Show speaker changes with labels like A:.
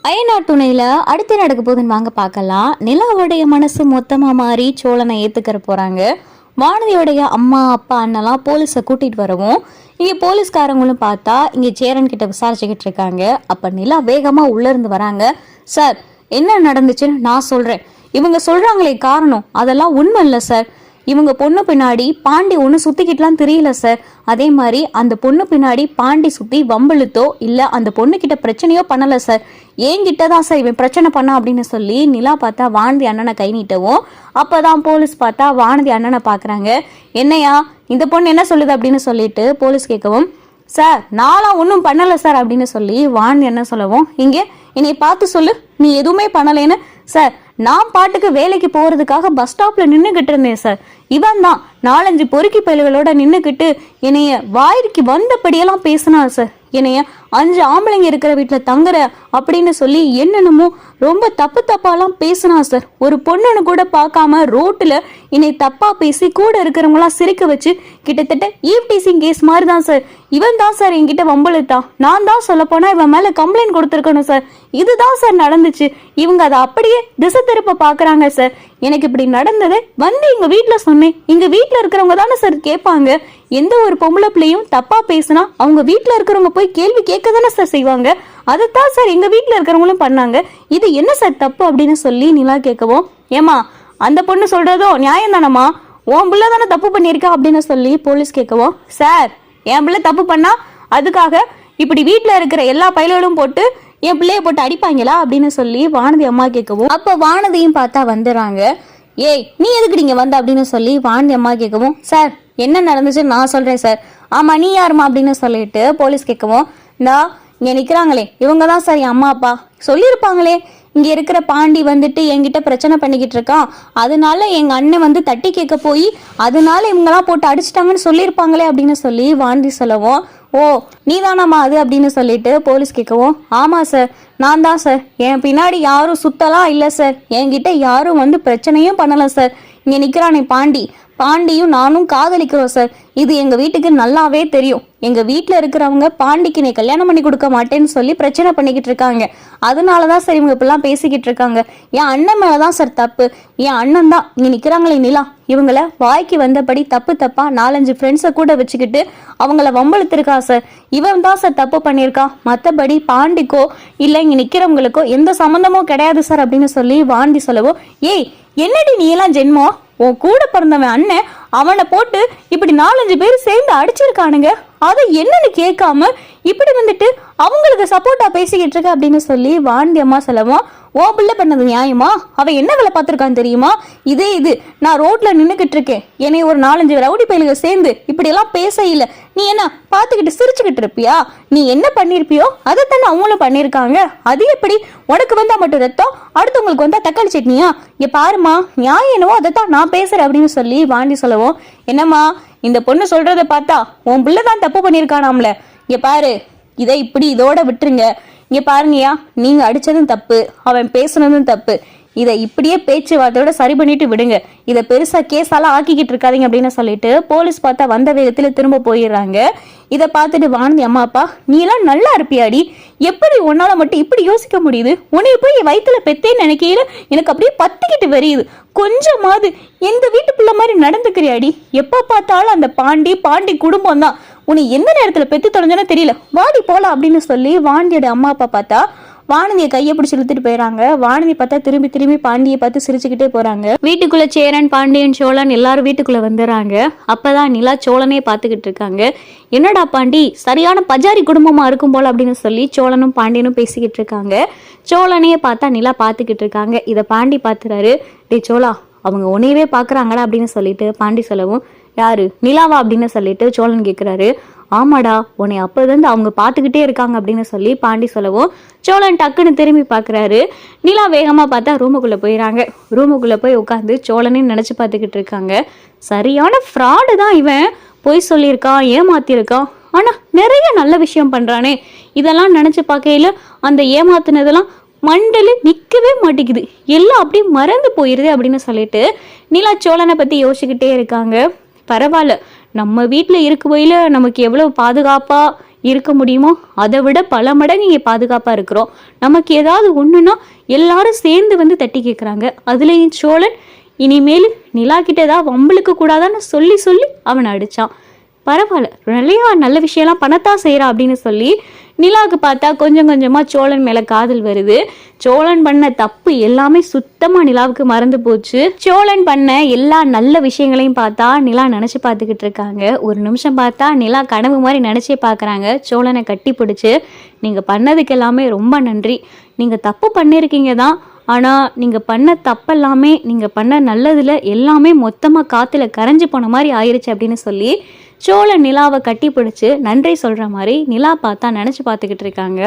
A: அயனார் துணையில அடுத்து நடக்க போகுதுன்னு வாங்க பார்க்கலாம். நிலாவுடைய மனசு மொத்தமா மாறி சோழனை ஏத்துக்கிற போறாங்க. வானதியோடைய அம்மா அப்பா அண்ணெல்லாம் போலீஸை கூட்டிட்டு வரவும் இங்க போலீஸ்காரங்களும் பார்த்தா இங்க சேரன் கிட்ட விசாரிச்சுக்கிட்டு இருக்காங்க. அப்ப நிலா வேகமா உள்ள இருந்து வராங்க. சார், என்ன நடந்துச்சுன்னு நான் சொல்றேன். இவங்க சொல்றாங்களே காரணம் அதெல்லாம் உண்மை இல்லை சார். இவங்க பொண்ணு பின்னாடி பாண்டி ஒன்று சுத்திக்கிட்டுலாம் தெரியல சார். அதே மாதிரி அந்த பொண்ணு பின்னாடி பாண்டி சுத்தி வம்பழுத்தோ இல்லை அந்த பொண்ணுக்கிட்ட பிரச்சனையோ பண்ணலை சார். என்கிட்ட தான் சார் இவன் பிரச்சனை பண்ணா அப்படின்னு சொல்லி நிலா பார்த்தா வானதி அண்ணனை கை நீட்டவும் அப்போதான் போலீஸ் பார்த்தா வானதி அண்ணனை பார்க்குறாங்க. என்னையா இந்த பொண்ணு என்ன சொல்லுது அப்படின்னு சொல்லிட்டு போலீஸ் கேட்கவும், சார் நான்லாம் ஒன்றும் பண்ணலை சார் அப்படின்னு சொல்லி வானதி என்ன சொல்லவும், இங்கே என்னை பார்த்து சொல்லு நீ எதுவுமே பண்ணலைன்னு. சார், நான் பாட்டுக்கு வேலைக்கு போகிறதுக்காக பஸ் ஸ்டாப்பில் நின்றுக்கிட்டு இருந்தேன் சார். இவன் தான் 4-5 பொறுக்கி பயல்களோட நின்றுக்கிட்டு என்னைய வாய்க்கு வந்தபடியெல்லாம் பேசினான் சார். என்னைய 5 ஆம்பளைங்க இருக்கிற வீட்டில் தங்குற அப்படின்னு சொல்லி என்னென்னமோ ரொம்ப தப்பாலாம் பேசினான் சார். ஒரு பொண்ணுன்னு கூட பார்க்காம ரோட்டில் என்னை தப்பாக பேசி கூட இருக்கிறவங்களாம் சிரிக்க வச்சு கிட்டத்தட்ட ஈவ்டீசிங் கேஸ் மாதிரி தான் சார். இவன் தான் சார் என்கிட்ட வம்பழுத்தான். நான் தான் சொல்லப்போனால் இவன் மேலே கம்ப்ளைண்ட் கொடுத்துருக்கணும் சார். இதுதான் சார் நடந்துச்சு. இவங்க அதை அப்படியே திசை திருப்ப பார்க்குறாங்க சார். எனக்கு இப்படி நடந்தது வந்து எங்கள் வீட்டில் சொன்னேன். எங்கள் வீட்டில் இருக்கிறவங்க தானே சார் கேட்பாங்க. எந்த ஒரு பொம்பளை பிள்ளையும் தப்பா பேசுனா அவங்க வீட்டில் இருக்கிறவங்க போய் கேள்வி கேட்க தானே சார் செய்வாங்க. அதைத்தான் சார் எங்கள் வீட்டில் இருக்கிறவங்களும் பண்ணாங்க. இது என்ன சார் தப்பு அப்படின்னு சொல்லி நிலா கேட்கவும், ஏமா அந்த பொண்ணு சொல்றதும் நியாயம் தானம்மா, உன் பிள்ளை தானே தப்பு பண்ணியிருக்கா அப்படின்னு சொல்லி போலீஸ் கேட்கவும், சார் என் பிள்ளை தப்பு பண்ணா அதுக்காக இப்படி வீட்டில் இருக்கிற எல்லா பயல்களும் போட்டு என் பிள்ளைய போட்டு அடிப்பாங்களா அப்படின்னு சொல்லி வானதி அம்மா கேட்கவும், அப்போ வானதியும் பார்த்தா வந்துடுறாங்க. ஏய் நீ எதுக்கு நீங்க வந்த அப்படின்னு சொல்லி வானதி அம்மா கேட்கவும், சார் என்ன நடந்துச்சுன்னு நான் சொல்றேன் சார். ஆமா நீ யாருமா அப்படின்னு சொல்லிட்டு போலீஸ் கேட்கவும், இந்தா இங்க நிக்கிறாங்களே இவங்க தான் சார் என் அம்மா அப்பா. சொல்லியிருப்பாங்களே இங்க இருக்கிற பாண்டி வந்துட்டு என்கிட்ட பிரச்சனை பண்ணிக்கிட்டு இருக்கான், அதனால எங்க அண்ணன் வந்து தட்டி கேட்க போய் அதனால இவங்கெல்லாம் போட்டு அடிச்சிட்டாங்கன்னு சொல்லியிருப்பாங்களே அப்படின்னு சொல்லி வானதி சொல்லவும், ஓ நீ தானாம்மா அது அப்படின்னு சொல்லிட்டு போலீஸ் கேட்கவும், ஆமாம் சார் நான் தான் சார். என் பின்னாடி யாரும் சுத்தலாம் இல்லை சார். என்கிட்ட யாரும் வந்து பிரச்சனையும் பண்ணலை சார். இங்கே நிற்கிறானே பாண்டியும் நானும் காதலிக்கிறோம் சார். இது எங்கள் வீட்டுக்கு நல்லாவே தெரியும். எங்கள் வீட்டில் இருக்கிறவங்க பாண்டிக்கு நீ கல்யாணம் பண்ணி கொடுக்க மாட்டேன்னு சொல்லி பிரச்சனை பண்ணிக்கிட்டு இருக்காங்க. அதனால தான் சார் இவங்க இப்பெல்லாம் பேசிக்கிட்டு இருக்காங்க. என் அண்ணன் மேலே தான் சார் தப்பு. என் அண்ணன் தான் இங்கே நிற்கிறாங்களே நிலா, இவங்கள வாய்க்கு வந்தபடி தப்பா 4-5 ஃப்ரெண்ட்ஸை கூட வச்சுக்கிட்டு அவங்கள வம்பழுத்திருக்கா சார். இவன் தான் சார் தப்பு பண்ணியிருக்கான். மற்றபடி பாண்டிக்கோ இல்லை இங்கே நிற்கிறவங்களுக்கோ எந்த சம்மந்தமும் கிடையாது சார் அப்படின்னு சொல்லி வாண்டி சொல்லவும், ஏய் என்னடி நீ எல்லாம் ஜென்மம், உன் கூட பிறந்தவன் அண்ணன் அவனை போட்டு இப்படி 4-5 பேர் சேர்ந்து அடிச்சிருக்கானுங்க. அதை என்னன்னு கேட்காம இப்படி வந்துட்டு அவங்களுக்கு சப்போர்ட்டா பேசிக்கிட்டு இருக்க அப்படின்னு சொல்லி வாண்டி அம்மா சொல்லவும், ஓ பிள்ளை பண்ணது நியாயமா? அவன் என்ன வேலை பார்த்துருக்கான்னு தெரியுமா? இது நான் ரோட்ல நின்றுக்கிட்டு இருக்கேன், என்னை ஒரு 4-5 ரவுடி பயிலுக சேர்ந்து இப்படியெல்லாம் பேச இல்லை. நீ என்ன பார்த்துக்கிட்டு சிரிச்சுக்கிட்டு இருப்பியா? நீ என்ன பண்ணிருப்பியோ அதைத்தானே அவங்களும் பண்ணியிருக்காங்க. அது எப்படி உனக்கு வந்தா மட்டும் ரத்தம், அடுத்தவங்களுக்கு வந்தா தக்காளி சட்னியா? இங்க பாருமா நியாயம் என்னவோ அதைத்தான் நான் பேசுறேன் அப்படின்னு சொல்லி வாண்டி சொல்லவும், என்னம்மா இந்த பொண்ணு சொல்றதை பார்த்தா உன் பிள்ளை தான் தப்பு பண்ணியிருக்கானாம்ல. இங்க பாரு இதை இப்படி இதோட விட்டுருங்க. இங்க பாருங்கயா, நீங்க அடிச்சதும் தப்பு, அவன் பேசுனதும் தப்பு. இதை இப்படியே பேச்சுவார்த்தையோட சரி பண்ணிட்டு விடுங்க. இதை பெருசா கேஸாலாம் ஆக்கிக்கிட்டு இருக்காதீங்க அப்படின்னு சொல்லிட்டு போலீஸ் பார்த்தா வந்த வேகத்துல திரும்ப போயிடுறாங்க. இதை பார்த்துட்டு வானதி அம்மா அப்பா, நீ எல்லாம் நல்லா இருப்பியாடி, எப்படி உன்னால மட்டும் இப்படி யோசிக்க முடியுது? உன்னை போய் என் வயிற்றுல பெத்தேன்னு நினைக்கையில எனக்கு அப்படியே பத்திக்கிட்டு வருது. கொஞ்சமாவது எந்த வீட்டு பிள்ளை மாதிரி நடந்துக்கிறியாடி? எப்ப பார்த்தாலும் அந்த பாண்டி குடும்பம் தான். உன்னை எந்த நேரத்துல பெத்து தொலைஞ்சோன்னு தெரியல, வாடி போலாம் அப்படின்னு சொல்லி வாண்டியோட அம்மா அப்பா பார்த்தா வானதியை கையை பிடிச்சி இழுத்துட்டு போயிடறாங்க. வானதி பார்த்தா திரும்பி பாண்டியை பார்த்து சிரிச்சுக்கிட்டே போறாங்க. வீட்டுக்குள்ள சேரன் பாண்டியன் சோழன் எல்லாரும் வீட்டுக்குள்ள வந்துடுறாங்க. அப்பதான் நிலா சோழனே பார்த்துக்கிட்டு இருக்காங்க. என்னடா பாண்டி சரியான பஜாரி குடும்பமா இருக்கும் போல அப்படின்னு சொல்லி சோழனும் பாண்டியனும் பேசிக்கிட்டு இருக்காங்க. சோழனையே பார்த்தா நிலா பார்த்துக்கிட்டு இருக்காங்க. இதை பாண்டி பார்த்துறாரு. டே சோழா, அவங்க உன்னையவே பாக்குறாங்கடா அப்படின்னு சொல்லிட்டு பாண்டி சொல்லவும், யாரு நிலாவா அப்படின்னு சொல்லிட்டு சோழன் கேட்கிறாரு. ஆமாடா, உன்னை அப்போது அவங்க பார்த்துக்கிட்டே இருக்காங்க அப்படின்னு சொல்லி பாண்டி சொல்லவும் சோழன் டக்குன்னு திரும்பி பார்க்குறாரு. நிலா வேகமாக பார்த்தா ரூமுக்குள்ளே போயிடறாங்க. ரூமுக்குள்ளே போய் உட்காந்து சோழனே நினச்சி பார்த்துக்கிட்டு இருக்காங்க. சரியான ஃப்ராடு தான் இவன், பொய் சொல்லியிருக்கான், ஏமாத்திருக்கான். ஆனால் நிறைய நல்ல விஷயம் பண்ணுறானே. இதெல்லாம் நினச்சி பார்க்கையில அந்த ஏமாத்தினதெல்லாம் மண்டல நிற்கவே மாட்டேங்குது, எல்லாம் அப்படியே மறந்து போயிடுது அப்படின்னு சொல்லிட்டு நிலா சோழனை பற்றி யோசிச்சுக்கிட்டே இருக்காங்க. பரவாயில்ல, நம்ம வீட்டில் இருக்கும்போயில நமக்கு எவ்வளோ பாதுகாப்பாக இருக்க முடியுமோ அதை விட பல மடங்கு இங்கே பாதுகாப்பாக இருக்கிறோம். நமக்கு ஏதாவது ஒன்றுனா எல்லாரும் சேர்ந்து வந்து தட்டி கேட்குறாங்க. அதுலேயும் சோழன் இனிமேல் நிலா கிட்ட ஏதாவது வம்பளுக்கு கூடாதான்னு சொல்லி சொல்லி அவனை அடித்தான். பரவாயில்ல, நிறையா நல்ல விஷயம்லாம் பண்ணத்தான் செய்கிறா அப்படின்னு சொல்லி நிலாவுக்கு பார்த்தா கொஞ்சம் கொஞ்சமாக சோழன் மேலே காதல் வருது. சோழன் பண்ண தப்பு எல்லாமே சுத்தமாக நிலாவுக்கு மறந்து போச்சு. சோழன் பண்ண எல்லா நல்ல விஷயங்களையும் பார்த்தா நிலா நினச்சி பார்த்துக்கிட்டு இருக்காங்க. ஒரு நிமிஷம் பார்த்தா நிலா கனவு மாதிரி நினச்சே பார்க்குறாங்க. சோழனை கட்டி பிடிச்சி, நீங்கள் பண்ணதுக்கு எல்லாமே ரொம்ப நன்றி. நீங்கள் தப்பு பண்ணியிருக்கீங்க தான், ஆனால் நீங்கள் பண்ண தப்பெல்லாமே, நீங்கள் பண்ண நல்லதில் எல்லாமே மொத்தமாக காற்றுல கரைஞ்சி போன மாதிரி ஆயிடுச்சு அப்படின்னு சொல்லி சோழன் நிலாவை கட்டி பிடிச்சி நன்றி சொல்கிற மாதிரி நிலா பார்த்தா நினச்சி பார்த்துக்கிட்டு இருக்காங்க.